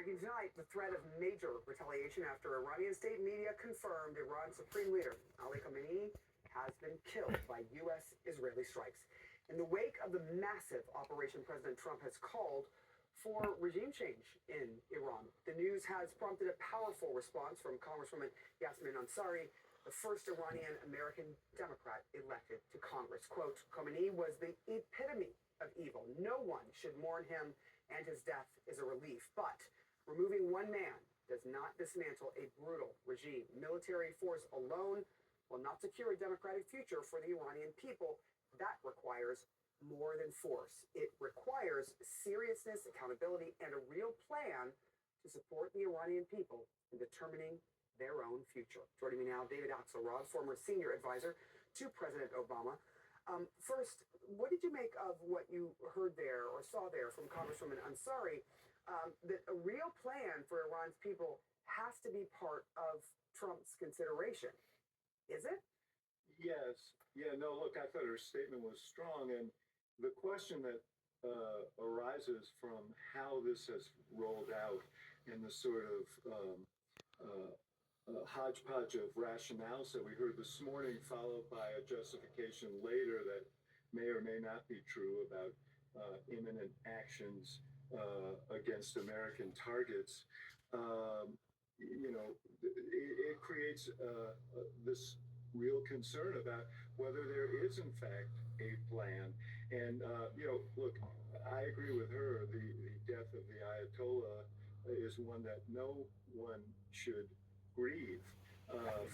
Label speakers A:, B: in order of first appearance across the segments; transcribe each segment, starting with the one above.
A: Breaking tonight, the threat of major retaliation after Iranian state media confirmed Iran's supreme leader, Ali Khamenei, has been killed by U.S.-Israeli strikes. In the wake of the massive operation President Trump has called for regime change in Iran, the news has prompted a powerful response from Congresswoman Yasmin Ansari, the first Iranian-American Democrat elected to Congress. Quote, Khamenei was the epitome of evil. No one should mourn him, and his death is a relief. But removing one man does not dismantle a brutal regime. Military force alone will not secure a democratic future for the Iranian people. That requires more than force. It requires seriousness, accountability, and a real plan to support the Iranian people in determining their own future. Joining me now, David Axelrod, former senior advisor to President Obama. First, what did you make of what you heard there or saw there from Congresswoman Ansari, that a real plan for Iran's people has to be part of Trump's consideration? Is it?
B: Yes. Yeah, no, look, I thought her statement was strong. And the question that arises from how this has rolled out and the sort of hodgepodge of rationales that we heard this morning, followed by a justification later that may or may not be true about imminent actions against American targets, it creates this real concern about whether there is, in fact, a plan. And, look, I agree with her. The death of the Ayatollah is one that no one should grieve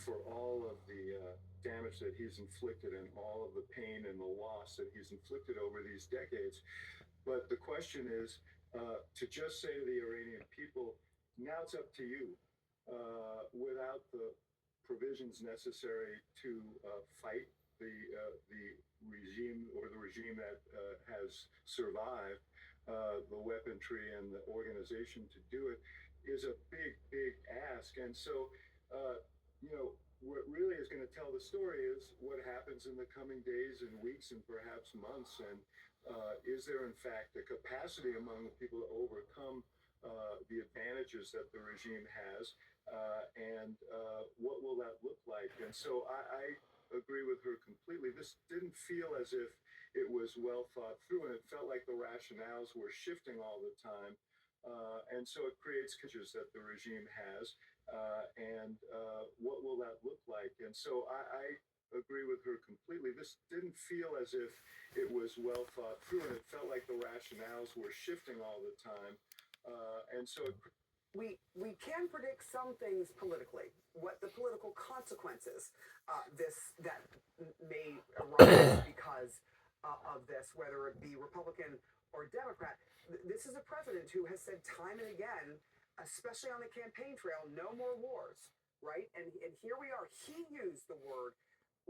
B: for all of the damage that he's inflicted and all of the pain and the loss that he's inflicted over these decades. But the question is to just say to the Iranian people, now it's up to you, without the provisions necessary to fight the regime or the regime that has survived, the weaponry and the organization to do it is a big, big ask. And so, what really is going to tell the story is what happens in the coming days and weeks and perhaps months. And is there, in fact, a capacity among the people to overcome the advantages that the regime has? And what will that look like? And so I agree with her completely. This didn't feel as if it was well thought through, and it felt like the rationales were shifting all the time. And so it creates issues that the regime has, and what will that look like? And so I agree with her completely. This didn't feel as if it was well thought through, and it felt like the rationales were shifting all the time. And so
A: we can predict some things politically, what the political consequences that may arise because of this, whether it be Republican or Democrat. This is a president who has said time and again, especially on the campaign trail, no more wars, right? And here we are. He used the word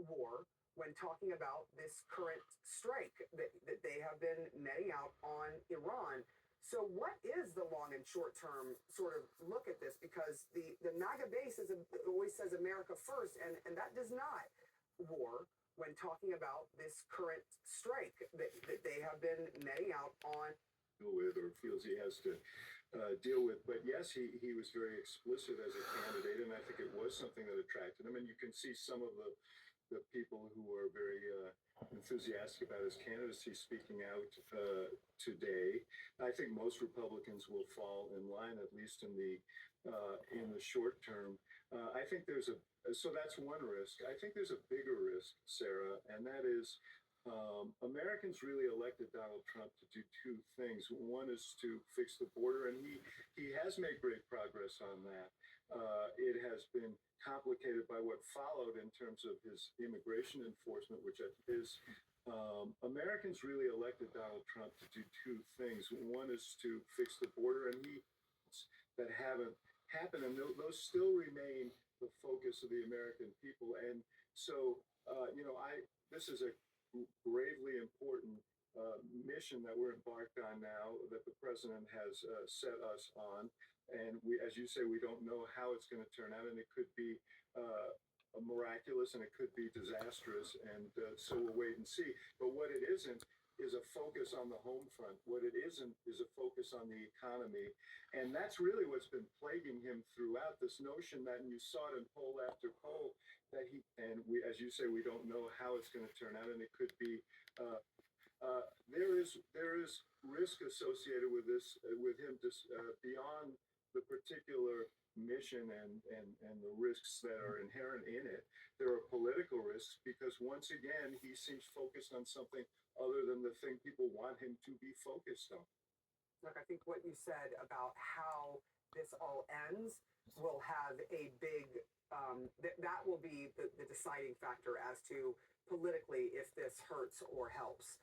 A: war when talking about this current strike that they have been netting out on Iran. So what is the long and short term sort of look at this? Because the MAGA base always says America first, and that does not war when talking about this current strike that they have been netting out on.
B: With or feels he has to deal with. But yes, he was very explicit as a candidate, and I think it was something that attracted him. And you can see some of the people who are very enthusiastic about his candidacy speaking out today. I think most Republicans will fall in line, at least in the short term. I think so that's one risk. I think there's a bigger risk, Sarah, and that is Americans really elected Donald Trump to do two things. One is to fix the border, and he has made great progress on that. It has been complicated by what followed in terms of his immigration enforcement, which is Americans really elected Donald Trump to do two things. One is to fix the border, and that haven't happened, and those still remain the focus of the American people. And so, this is a gravely important mission that we're embarked on now, that the president has set us on. And we, as you say, we don't know how it's going to turn out, and it could be miraculous and it could be disastrous. And so we'll wait and see. But what it isn't is a focus on the home front. What it isn't is a focus on the economy. And that's really what's been plaguing him throughout, this notion that, and you saw it in poll after poll, that as you say, we don't know how it's going to turn out, and it could be, there is risk associated with this, with him just beyond the particular mission and the risks that are inherent in it. There are political risks because once again he seems focused on something other than the thing people want him to be focused on.
A: Look, I think what you said about how this all ends will have a big, that will be the deciding factor as to politically if this hurts or helps.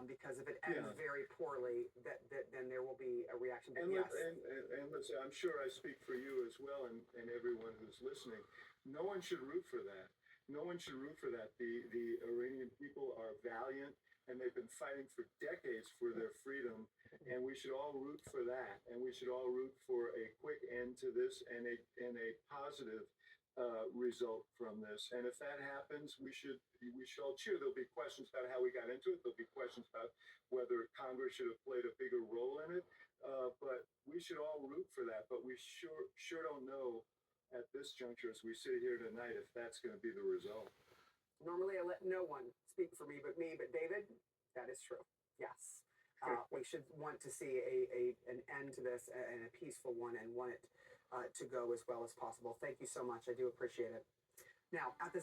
A: Because if it ends very poorly, then there will be a reaction. But yes.
B: And listen, I'm sure I speak for you as well, and everyone who's listening. No one should root for that. No one should root for that. The Iranian people are valiant, and they've been fighting for decades for their freedom, and we should all root for that. And we should all root for a quick end to this and a positive result from this. And if that happens, we should all cheer. There'll be questions about how we got into it. There'll be questions about whether Congress should have played a bigger role in it. But we should all root for that. But we sure don't know at this juncture as we sit here tonight if that's going to be the result.
A: Normally, I let no one speak for me but me. But David, that is true. Yes. We should want to see an end to this and a peaceful one, and want it to go as well as possible. Thank you so much. I do appreciate it. Now, at this